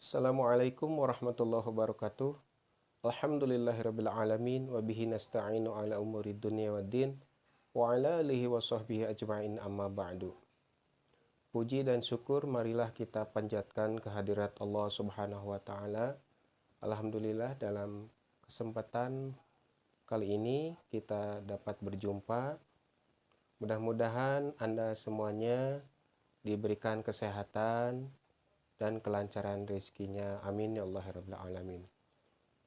Assalamualaikum warahmatullahi wabarakatuh. Alhamdulillahirrabbilalamin. Wabihi nasta'inu ala umuri dunia wa din. Wa ala alihi wa sahbihi ajma'in amma ba'du. Puji dan syukur marilah kita panjatkan kehadirat Allah subhanahu wa ta'ala. Alhamdulillah dalam kesempatan kali ini kita dapat berjumpa. Mudah-mudahan Anda semuanya diberikan kesehatan dan kelancaran rezekinya. Amin ya Allah rabbil alamin.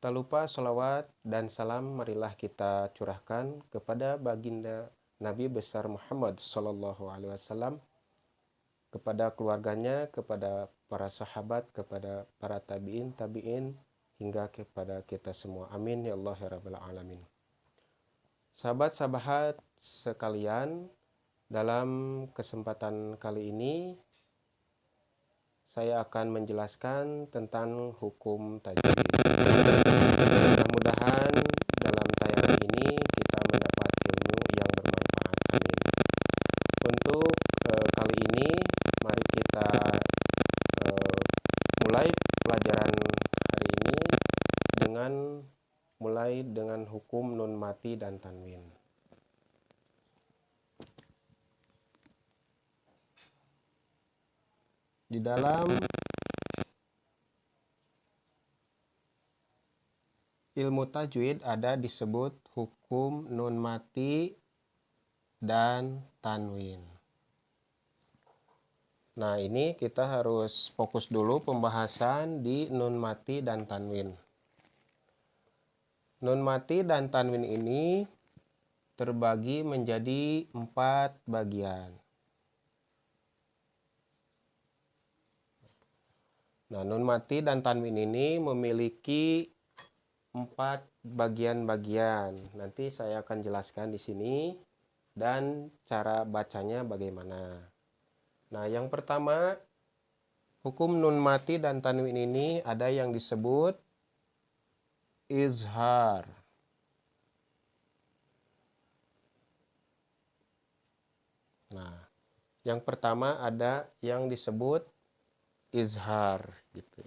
Tak lupa salawat dan salam marilah kita curahkan kepada baginda Nabi besar Muhammad sallallahu alaihi wasallam, kepada keluarganya, kepada para sahabat, kepada para tabi'in hingga kepada kita semua. Amin ya Allah rabbil alamin. Sahabat-sahabat sekalian, dalam kesempatan kali ini saya akan menjelaskan tentang hukum tajwid. Mudah-mudahan dalam tayangan ini kita mendapat ilmu yang bermanfaat. Amin. Untuk kali ini mari kita mulai pelajaran hari ini dengan hukum nun mati dan tanwin. Di dalam ilmu tajwid ada disebut hukum nun mati dan tanwin. Nah, ini kita harus fokus dulu pembahasan di nun mati dan tanwin. Nun mati dan tanwin ini terbagi menjadi 4 bagian. Nah, nun mati dan tanwin ini memiliki 4 bagian-bagian. Nanti saya akan jelaskan di sini dan cara bacanya bagaimana. Nah, yang pertama, hukum nun mati dan tanwin ini ada yang disebut izhar. Nah, yang pertama ada yang disebut izhar gitu.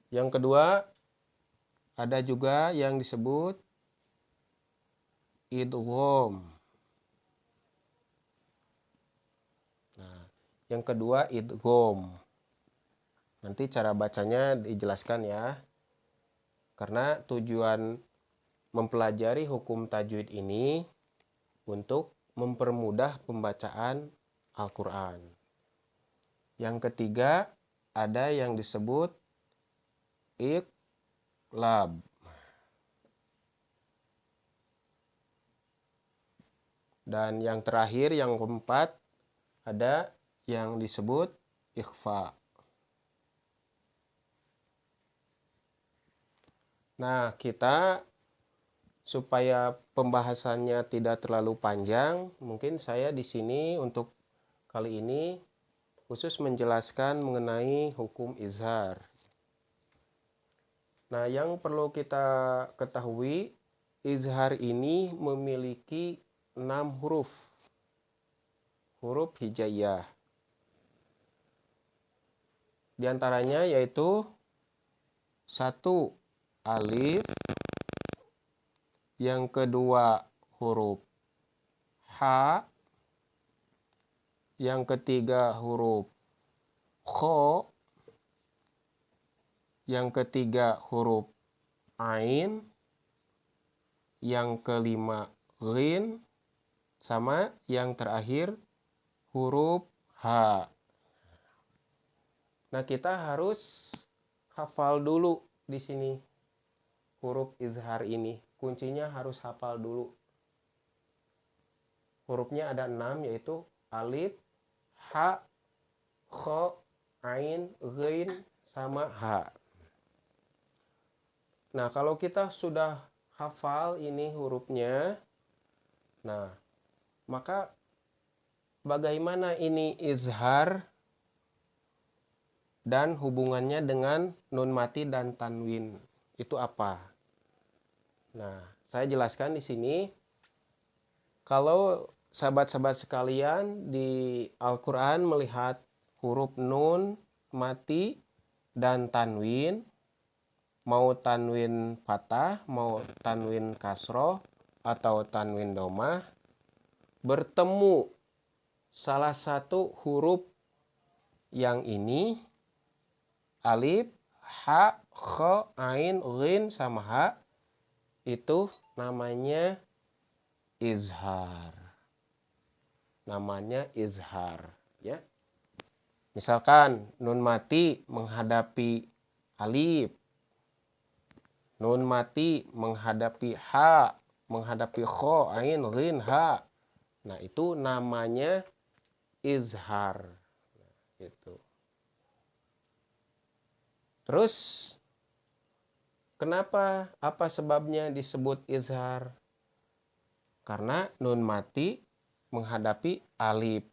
Yang kedua ada juga yang disebut idgham. Nah, yang kedua idgham. Nanti cara bacanya dijelaskan ya. Karena tujuan mempelajari hukum tajwid ini untuk mempermudah pembacaan Al-Qur'an. Yang ketiga ada yang disebut iqlab. Dan yang terakhir, yang keempat, ada yang disebut ikhfa. Nah, kita supaya pembahasannya tidak terlalu panjang, mungkin saya di sini untuk kali ini khusus menjelaskan mengenai hukum izhar. Nah, yang perlu kita ketahui, izhar ini memiliki 6 huruf. Huruf hijaiyah. Di antaranya yaitu 1 alif, yang kedua huruf ha, yang ketiga huruf kho, yang ketiga huruf ain, yang kelima ghin, sama yang terakhir huruf H. Nah, kita harus hafal dulu di sini huruf izhar ini. Kuncinya harus hafal dulu. Hurufnya ada 6, yaitu alif, ha, kho, ain, ghin, sama H. Nah, kalau kita sudah hafal ini hurufnya, nah, maka bagaimana ini izhar dan hubungannya dengan nun mati dan tanwin? Itu apa? Nah, saya jelaskan di sini. Kalau sahabat-sahabat sekalian di Al-Qur'an melihat huruf nun mati dan tanwin, mau tanwin fathah, mau tanwin kasroh, atau tanwin domah, bertemu salah satu huruf yang ini, alif, ha, kha, ain, ghin, sama ha, itu namanya izhar. Namanya izhar, ya. Misalkan nun mati menghadapi alif, nun mati menghadapi ha, menghadapi kha, ain, ghin, ha. Nah, itu namanya izhar. Nah, gitu. Terus, kenapa? Apa sebabnya disebut izhar? Karena nun mati menghadapi alif.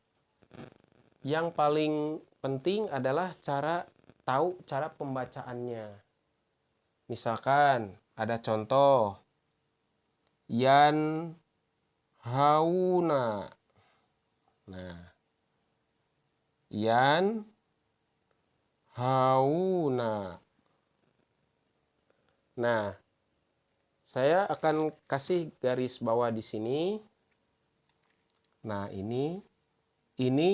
Yang paling penting adalah tahu cara pembacaannya. Misalkan ada contoh, yan hauna. Nah, yan hauna. Nah, saya akan kasih garis bawah di sini. Nah, ini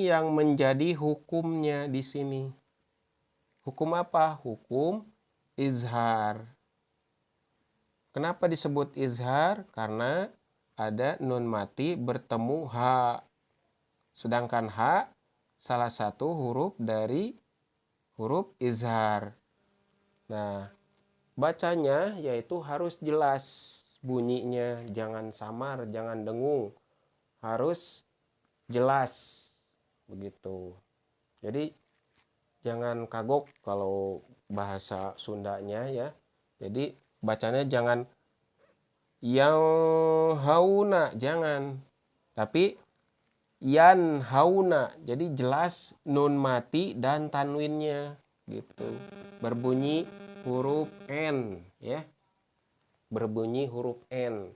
yang menjadi hukumnya di sini. Hukum apa? Hukum izhar. Kenapa disebut izhar? Karena ada nun mati bertemu ha. Sedangkan ha salah satu huruf dari huruf izhar. Nah, bacanya yaitu harus jelas bunyinya, jangan samar, jangan dengung. Harus jelas begitu. Jadi jangan kagok kalau bahasa Sundanya, ya. Jadi bacanya jangan yang hauna, jangan. Tapi yan hauna. Jadi jelas nun mati dan tanwinnya gitu. Berbunyi huruf N, ya. Berbunyi huruf N.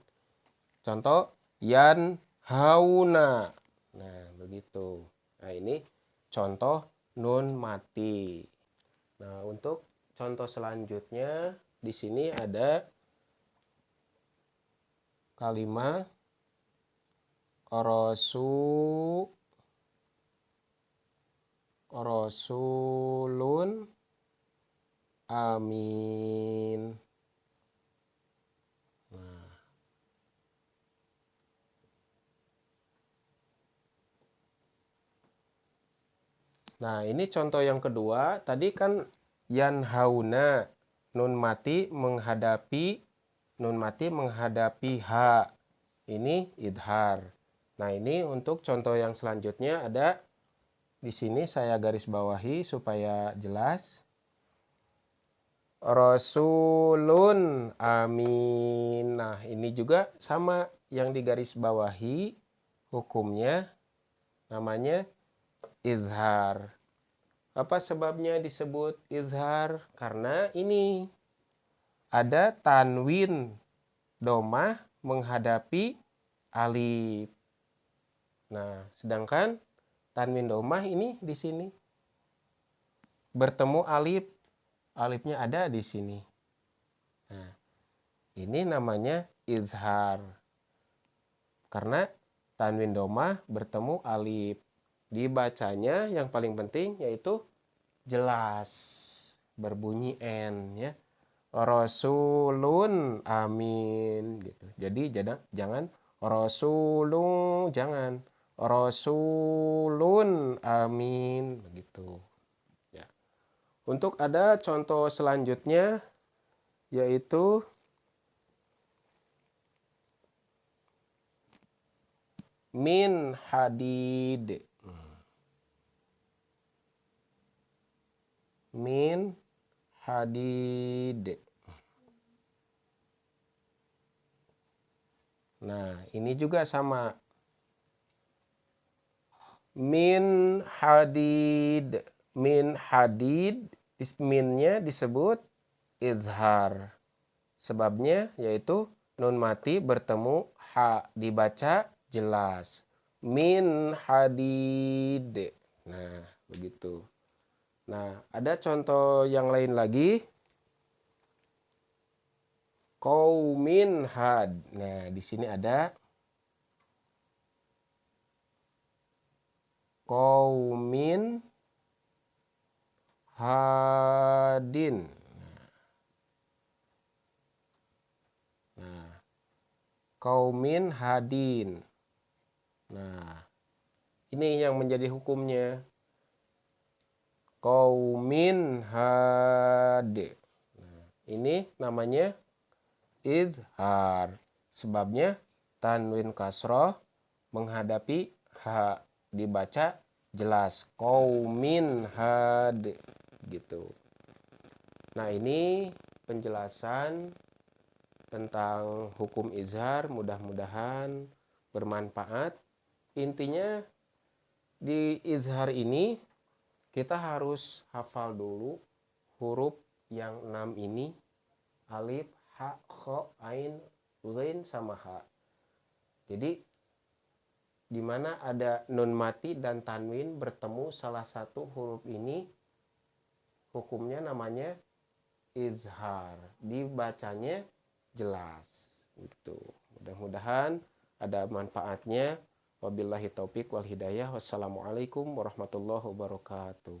Contoh yan hauna. Nah, begitu. Nah, ini contoh nun mati. Nah, untuk contoh selanjutnya di sini ada kalimat rasulun amin. Nah, ini contoh yang kedua. Tadi kan yan hauna, nun mati menghadapi ha. Ini idhar. Nah, ini untuk contoh yang selanjutnya ada di sini saya garis bawahi supaya jelas. Rasulun amin. Nah, ini juga sama yang digaris bawahi, hukumnya namanya izhar. Apa sebabnya disebut izhar? Karena ini ada tanwin domah menghadapi alif. Nah, sedangkan tanwin domah ini di sini bertemu alif, alifnya ada di sini. Nah, ini namanya izhar. Karena tanwin domah bertemu alif. Dibacanya yang paling penting yaitu jelas, berbunyi N, ya. Rasulun amin gitu. Jadi jangan rasulun, jangan rasulun amin begitu, ya. Untuk ada contoh selanjutnya yaitu min hadid. Min hadid. Nah, ini juga sama. Min hadid. Min hadid, minnya disebut izhar. Sebabnya yaitu nun mati bertemu ha, dibaca jelas. Min hadid. Nah, begitu. Nah, ada contoh yang lain lagi. Qaumin had. Nah, di sini ada qaumin hadin. Nah, qaumin hadin. Nah, ini yang menjadi hukumnya. Qaumin had. Nah, ini namanya izhar. Sebabnya tanwin kasroh menghadapi ha, dibaca jelas qaumin had gitu. Nah, ini penjelasan tentang hukum izhar, mudah-mudahan bermanfaat. Intinya di izhar ini kita harus hafal dulu huruf yang 6 ini, alif, ha, kho, ain, ghain, sama ha. Jadi di mana ada nun mati dan tanwin bertemu salah satu huruf ini, hukumnya namanya izhar, dibacanya jelas gitu. Mudah-mudahan ada manfaatnya. Wabillahi taufik wal hidayah. Wassalamualaikum warahmatullahi wabarakatuh.